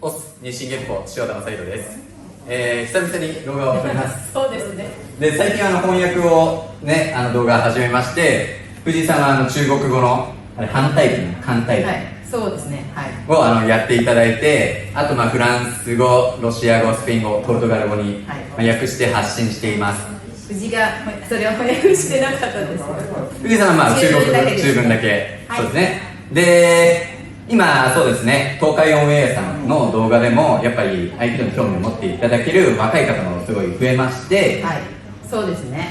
オス日進月歩塩田正宏です。久々に動画を撮ります。そうですね。で、最近翻訳をね、動画を始めまして、藤井さんは中国語の反対文、反対文、はい、そうですね。はい。をやっていただいて、あとフランス語、ロシア語、スペイン語、ポルトガル語に、訳して発信しています。藤井がそれを翻訳してなかったです。藤井さんは中文だけ、はい、そうですね。で、今そうですね、東海オンエアさんの動画でもやっぱり合気道に興味を持っていただける若い方もすごい増えまして、はい、そうですね。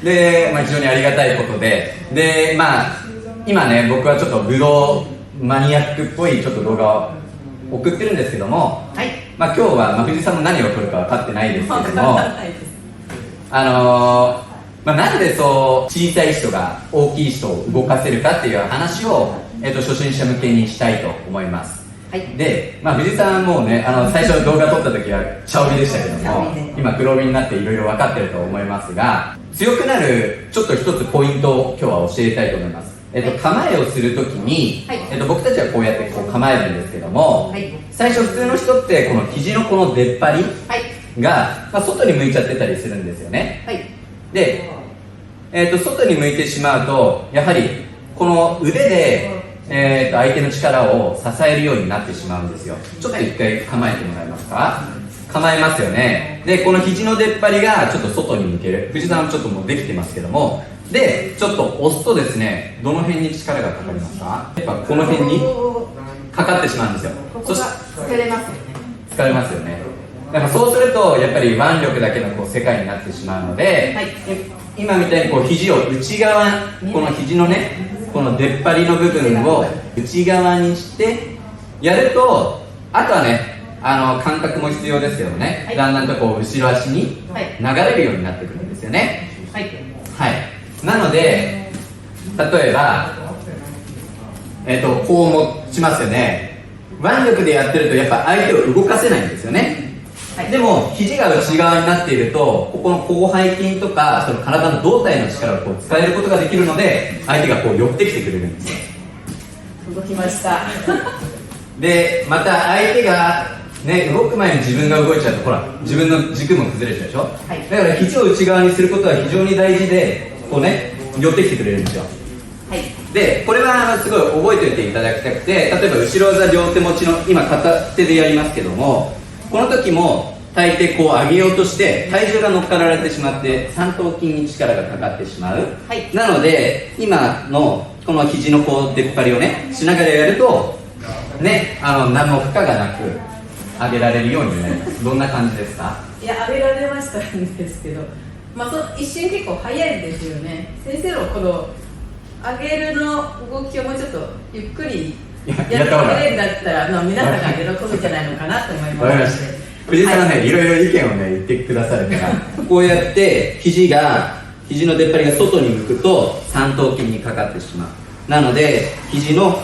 で、非常にありがたいことで、で、今ね、僕はちょっと武道マニアックっぽいちょっと動画を送ってるんですけども、はい、今日は藤井さんも何を撮るか分かってないですけども、なんでそう小さい人が大きい人を動かせるかっていう話を、初心者向けにしたいと思います。はい、で、藤井さんもね、最初動画撮った時は茶帯でしたけども、今黒帯になっていろいろ分かってると思いますが、強くなるちょっと一つポイントを今日は教えたいと思います。構えをするときに、僕たちはこうやって構えるんですけども、最初普通の人ってこの肘のこの出っ張りが、外に向いちゃってたりするんですよね。で、外に向いてしまうと、やはりこの腕で、相手の力を支えるようになってしまうんですよ。ちょっと一回構えてもらえますか。構えますよね。で、この肘の出っ張りがちょっと外に向ける。藤井さんはちょっともうできてますけども、で、ちょっと押すとですね、どの辺に力がかかりますか。やっぱこの辺にかかってしまうんですよ。ここが疲れますよね。疲れますよね。だからそうするとやっぱり腕力だけの世界になってしまうので、今みたいに肘を内側、この肘のね、この出っ張りの部分を内側にしてやると、あとはね、感覚も必要ですけどね、だんだんと後ろ足に流れるようになってくるんですよね。なので、例えば、こう持ちますよね。腕力でやってるとやっぱ相手を動かせないんですよね。でも肘が内側になっていると、ここの広背筋とかその体の胴体の力を使えることができるので、相手が寄ってきてくれるんですよ。動きましたで、また相手がね、動く前に自分が動いちゃうと、ほら自分の軸も崩れちゃうでしょ。だから肘を内側にすることは非常に大事で、こうね、寄ってきてくれるんですよ。で、これはすごい覚えておいていただきたくて、例えば後ろ技両手持ちの、今片手でやりますけども、この時も大抵こう上げようとして体重が乗っかられてしまって三頭筋に力がかかってしまう、なので今のこの肘のこう出っ張りをねしながらやるとね、何も負荷がなく上げられるようになります。どんな感じですか。いや、上げられましたんですけど、その一瞬結構早いですよね。先生のこの上げるの動きをもうちょっとゆっくりやってくれるんだったら、皆さんが喜ぶんじゃないのかなと思います。わかりました。藤井さんはね、いろいろ意見をね言ってくださるからこうやって肘の出っ張りが外に向くと三頭筋にかかってしまう。なので肘の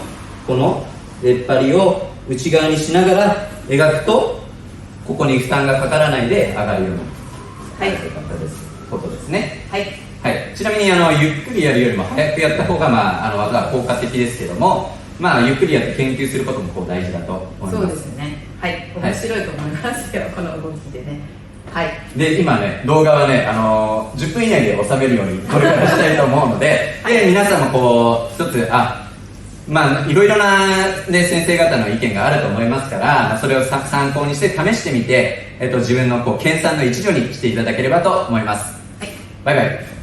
この出っ張りを内側にしながら描くと、ここに負担がかからないで上がるようにことですね。ちなみにゆっくりやるよりも早くやった方が技は効果的ですけども、ゆっくりやって研究することも大事だと思います。そうですね。面白いと思いますよ、この動きでね。で、今ね、動画はね、10分以内で収めるようにこれからしたいと思うので、で、皆さんもこう、一つ、いろいろな、ね、先生方の意見があると思いますから、それを参考にして試してみて、自分の研鑽の一助にしていただければと思います。バイバイ。